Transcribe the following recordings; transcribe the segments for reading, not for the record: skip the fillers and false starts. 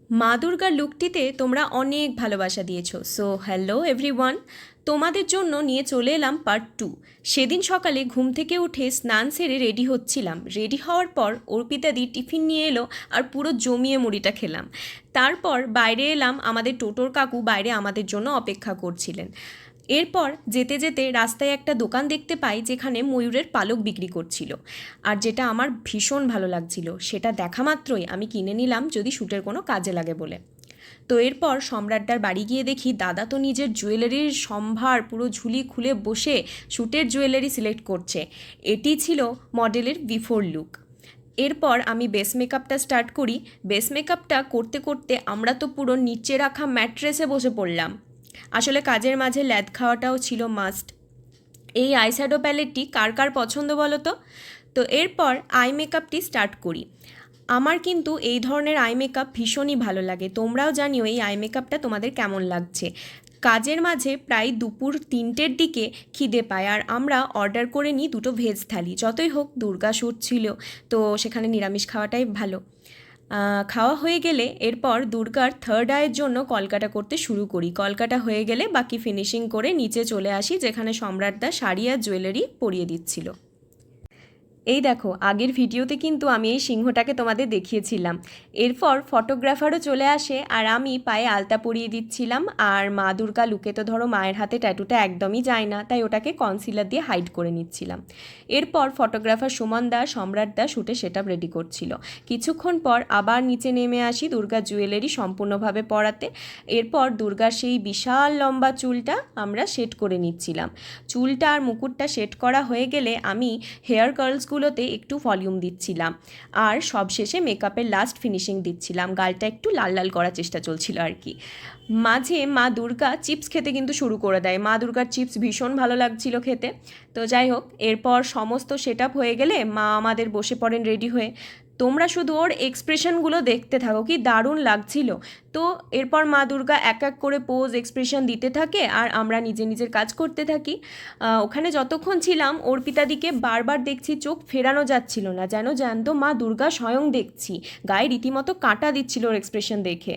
মা দুর্গার লুকটিতে তোমরা অনেক ভালোবাসা দিয়েছো। সো হ্যালো এভরিওয়ান, তোমাদের জন্য নিয়ে চলে এলাম পার্ট 2। সেদিন সকালে ঘুম থেকে উঠে স্নান সেরে রেডি হচ্ছিলাম। রেডি হওয়ার পর অর্পিতাদি টিফিন নিয়ে এলো আর পুরো জমিয়ে মুড়িটা খেলাম। তারপর বাইরে এলাম, আমাদের টোটোর কাকু বাইরে আমাদের জন্য অপেক্ষা করছিলেন। এরপর যেতে যেতে রাস্তায় একটা দোকান দেখতে পাই যেখানে ময়ূরের পালক বিক্রি করছিল, আর যেটা আমার ভীষণ ভালো লাগছিল। সেটা দেখা মাত্রই আমি কিনে নিলাম, যদি শ্যুটের কোনো কাজে লাগে বলে। তো এরপর সম্রাটদার বাড়ি গিয়ে দেখি দাদা তো নিজের জুয়েলারির সম্ভার পুরো ঝুলি খুলে বসে শ্যুটের জুয়েলারি সিলেক্ট করছে। এটি ছিল মডেলের বিফোর লুক। এরপর আমি বেস মেকআপটা স্টার্ট করি। বেস মেকআপটা করতে করতে আমরা তো পুরো নিচে রাখা ম্যাট্রেসে বসে পড়লাম। আসলে কাজের মাঝে ল্যাদ খাওয়াটাও ছিল মাস্ট। এই আইশ্যাডো প্যালেটটি কার কার পছন্দ বলো তো? তো এরপর আই মেকআপটি স্টার্ট করি। আমার কিন্তু এই ধরনের আই মেকআপ ভীষণই ভালো লাগে। তোমরাও জানিও এই আই মেকআপটা তোমাদের কেমন লাগছে। কাজের মাঝে প্রায় দুপুর 3টের দিকে খিদে পায়, আর আমরা অর্ডার করে নিই 2টো ভেজ থালি। যতই হোক দুর্গা শ্যুট ছিল, তো সেখানে নিরামিষ খাওয়াটাই ভালো। খাওয়া হয়ে গেলে এরপর দুর্গার থার্ড আইয়ের জন্য কলকাটা করতে শুরু করি। কলকাটা হয়ে গেলে বাকি ফিনিশিং করে নিচে চলে আসি, যেখানে সম্রাটদা শাড়ি আর জুয়েলারি পরিয়ে দিচ্ছিল। এই দেখো, আগের ভিডিওতে কিন্তু আমি এই সিংহটাকে তোমাদের দেখিয়েছিলাম। এরপর ফটোগ্রাফারও চলে আসে আর আমি পায়ে আলতা পরিয়ে দিচ্ছিলাম। আর মা দুর্গা লুকে তো ধরো মায়ের হাতে ট্যাটুটা একদমই যায় না, তাই ওটাকে কনসিলার দিয়ে হাইড করে নিচ্ছিলাম। এরপর ফটোগ্রাফার সুমন দা, সম্রাট দা শ্যুটে সেটআপ রেডি করছিল। কিছুক্ষণ পর আবার নিচে নেমে আসি দুর্গার জুয়েলারি সম্পূর্ণভাবে পরাতে। এরপর দুর্গার সেই বিশাল লম্বা চুলটা আমরা সেট করে নিচ্ছিলাম। চুলটা আর মুকুটটা সেট করা হয়ে গেলে আমি হেয়ার কার্লসগুলোতে একটু ভলিউম দিচ্ছিলাম, আর সবশেষে মেকআপের লাস্ট ফিনিশিং দিচ্ছিলাম। গালটা একটু লাল লাল করার চেষ্টা চলছিল আর কি। মাঝে মা দুর্গা চিপস খেতে কিন্তু শুরু করে দেয়। মা দুর্গার চিপস ভীষণ ভালো লাগছিল খেতে। তো যাই হোক, এরপর সমস্ত সেট আপ হয়ে গেলে মা আমাদের বসে পড়েন রেডি হয়ে। তোমরা শুধু ওর এক্সপ্রেশনগুলো দেখতে থাকো, কি দারুণ লাগছিল। তো এরপর মা দুর্গা এক এক করে পোজ এক্সপ্রেশন দিতে থাকে আর আমরা নিজের কাজ করতে থাকি। ওখানে যতক্ষণ ছিলাম অর্পিতাদিকে বারবার দেখছি, চোখ ফেরানো যাচ্ছিল না, যেন জ্যান্ত মা দুর্গা স্বয়ং দেখছি। গায়ে রীতিমতো কাঁটা দিচ্ছিল ওর এক্সপ্রেশন দেখে।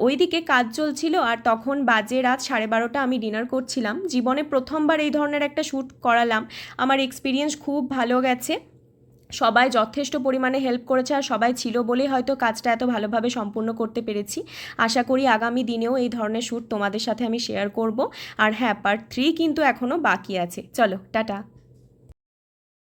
ওইদিকে কাজ চলছিল, আর তখন বাজে রাত 12:30। আমি ডিনার করছিলাম। জীবনে প্রথমবার এই ধরনের একটা শ্যুট করালাম। আমার এক্সপিরিয়েন্স খুব ভালো গেছে। সবাই যথেষ্ট পরিমাণে হেল্প করেছে, আর সবাই ছিল বলেই হয়তো কাজটা এত ভালোভাবে সম্পূর্ণ করতে পেরেছি। আশা করি আগামী দিনেও এই ধরনের শ্যুট তোমাদের সাথে আমি শেয়ার করব। আর হ্যাঁ, পার্ট 3 কিন্তু এখনও বাকি আছে। চলো টাটা।